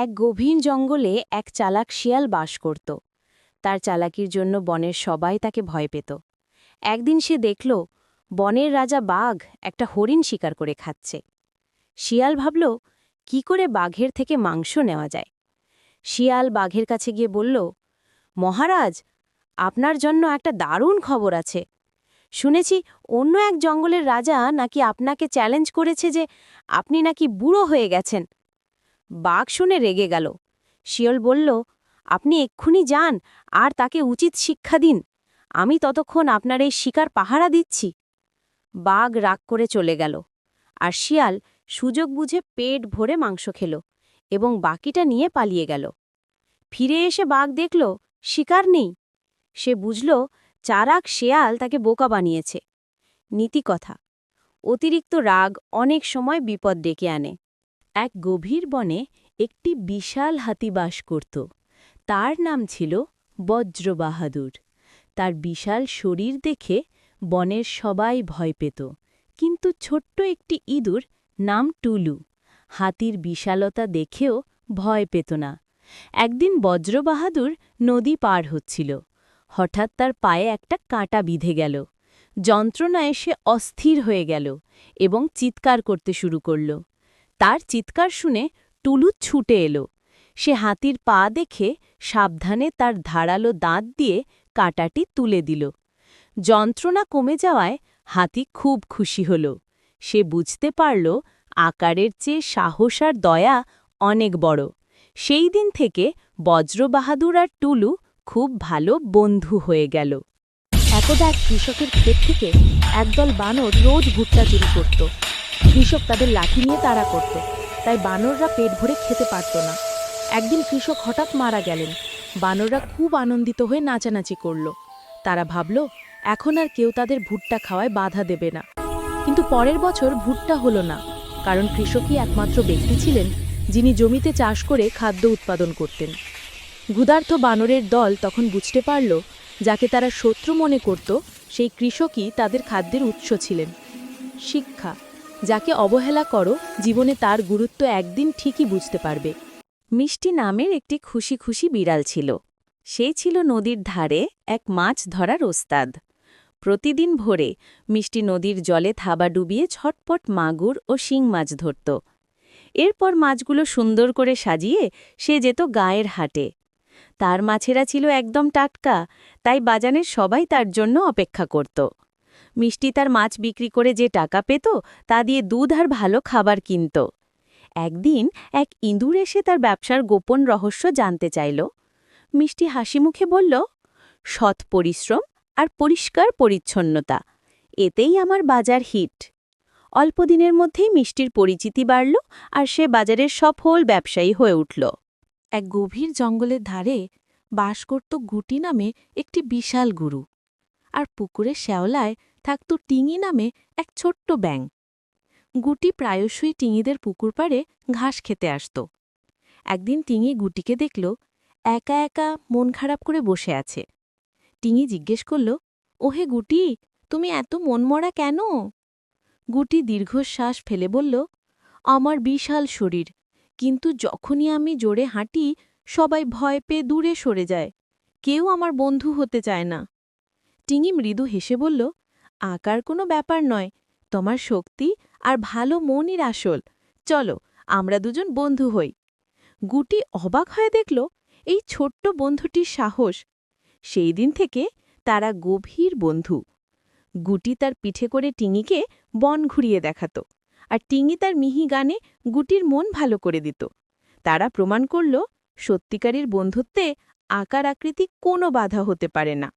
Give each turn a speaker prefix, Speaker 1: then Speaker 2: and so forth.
Speaker 1: এক গভীর জঙ্গলে এক চালাক শিয়াল বাস করত। তার চালাকির জন্য বনের সবাই তাকে ভয় পেত। একদিন সে দেখল বনের রাজা বাঘ একটা হরিণ শিকার করে খাচ্ছে। শিয়াল ভাবল, কি করে বাঘের থেকে মাংস নেওয়া যায়। শিয়াল বাঘের কাছে গিয়ে বলল, মহারাজ, আপনার জন্য একটা দারুণ খবর আছে। শুনেছি অন্য এক জঙ্গলের রাজা নাকি আপনাকে চ্যালেঞ্জ করেছে যে আপনি নাকি বুড়ো হয়ে গেছেন। বাঘ শুনে রেগে গেল। শিয়াল বলল, আপনি এক্ষুনি যান আর তাকে উচিত শিক্ষা দিন। আমি ততক্ষণ আপনার এই শিকার পাহারা দিচ্ছি। বাঘ রাগ করে চলে গেল, আর শিয়াল সুযোগ বুঝে পেট ভরে মাংস খেল এবং বাকিটা নিয়ে পালিয়ে গেল। ফিরে এসে বাঘ দেখল শিকার নেই। সে বুঝল চালাক শেয়াল তাকে বোকা বানিয়েছে। নীতিকথা: অতিরিক্ত রাগ অনেক সময় বিপদ ডেকে আনে। এক গভীর বনে একটি বিশাল হাতি বাস করত। তার নাম ছিল বজ্রবাহাদুর। তার বিশাল শরীর দেখে বনের সবাই ভয় পেত, কিন্তু ছোট্ট একটি ইঁদুর নাম টুলু হাতির বিশালতা দেখেও ভয় পেত না। একদিন বজ্রবাহাদুর নদী পার হচ্ছিল। হঠাৎ তার পায়ে একটা কাঁটা বিঁধে গেল। যন্ত্রণায় সে অস্থির হয়ে গেল এবং চিৎকার করতে শুরু করল। তার চিৎকার শুনে টুলু ছুটে এলো। সে হাতির পা দেখে সাবধানে তার ধারালো দাঁত দিয়ে কাঁটাটি তুলে দিল। যন্ত্রণা কমে যাওয়ায় হাতি খুব খুশি হল। সে বুঝতে পারল আকারের চেয়ে সাহস আর দয়া অনেক বড়। সেই দিন থেকে বজ্রবাহাদুর আর টুলু খুব ভালো বন্ধু হয়ে গেল।
Speaker 2: একদা এক কৃষকের ক্ষেত থেকে একদল বানর রোজ ভুট্টা চুরি করত। কৃষক তাদের লাঠি নিয়ে তাড়া করত, তাই বানররা পেট ভরে খেতে পারত না। একদিন কৃষক হঠাৎ মারা গেলেন। বানররা খুব আনন্দিত হয়ে নাচানাচি করল। তারা ভাবল এখন আর কেউ তাদের ভুট্টা খাওয়ায় বাধা দেবে না। কিন্তু পরের বছর ভুট্টা হলো না, কারণ কৃষকই একমাত্র ব্যক্তি ছিলেন যিনি জমিতে চাষ করে খাদ্য উৎপাদন করতেন। ক্ষুধার্ত বানরের দল তখন বুঝতে পারল যাকে তারা শত্রু মনে করত সেই কৃষকই তাদের খাদ্যের উৎস ছিলেন। শিক্ষা: যাকে অবহেলা করো, জীবনে তার গুরুত্ব একদিন ঠিকই বুঝতে পারবে।
Speaker 1: মিষ্টি নামের একটি খুশি খুশি বিড়াল ছিল। সে ছিল নদীর ধারে এক মাছ ধরার ওস্তাদ। প্রতিদিন ভোরে মিষ্টি নদীর জলে থাবা ডুবিয়ে ছটপট মাগুর ও শিং মাছ ধরত। এরপর মাছগুলো সুন্দর করে সাজিয়ে সে যেত গায়ের হাটে। তার মাছেরা ছিল একদম টাটকা, তাই বাজারের সবাই তার জন্য অপেক্ষা করত। মিষ্টি তার মাছ বিক্রি করে যে টাকা পেত তা দিয়ে দুধ আর ভালো খাবার কিনত। একদিন এক ইঁদুর এসে তার ব্যবসার গোপন রহস্য জানতে চাইল। মিষ্টি হাসিমুখে বলল, সৎ পরিশ্রম আর পরিষ্কার পরিচ্ছন্নতা, এতেই আমার বাজার হিট। অল্প দিনের মধ্যেই মিষ্টির পরিচিতি বাড়ল আর সে বাজারের সফল ব্যবসায়ী হয়ে উঠল।
Speaker 2: এক গভীর জঙ্গলের ধারে বাস করত গুটি নামে একটি বিশাল গুরু, আর পুকুরের শ্যাওলায় থাকত টিঙি নামে এক ছোট্ট ব্যাঙ। গুটি প্রায়শই টিঙিদের পুকুর পাড়ে ঘাস খেতে আসত। একদিন টিঙি গুটিকে দেখল একা একা মন খারাপ করে বসে আছে। টিঙি জিজ্ঞেস করল, ওহে গুটি, তুমি এত মনমরা কেন? গুটি দীর্ঘশ্বাস ফেলে বলল, আমার বিশাল শরীর, কিন্তু যখনই আমি জোরে হাঁটি সবাই ভয় পেয়ে দূরে সরে যায়। কেউ আমার বন্ধু হতে চায় না। টিঙি মৃদু হেসে বলল, আকার কোনো ব্যাপার নয়, তোমার শক্তি আর ভালো মনই আসল। চলো আমরা দুজন বন্ধু হই। গুটি অবাক হয়ে দেখল এই ছোট্ট বন্ধুটির সাহস। সেই দিন থেকে তারা গভীর বন্ধু। গুটি তার পিঠে করে টিঙিকে বন ঘুরিয়ে দেখাত, আর টিঙি তার মিহি গানে গুটির মন ভালো করে দিত। তারা প্রমাণ করল সত্যিকারের বন্ধুত্বে আকার আকৃতি কোনো বাধা হতে পারে না।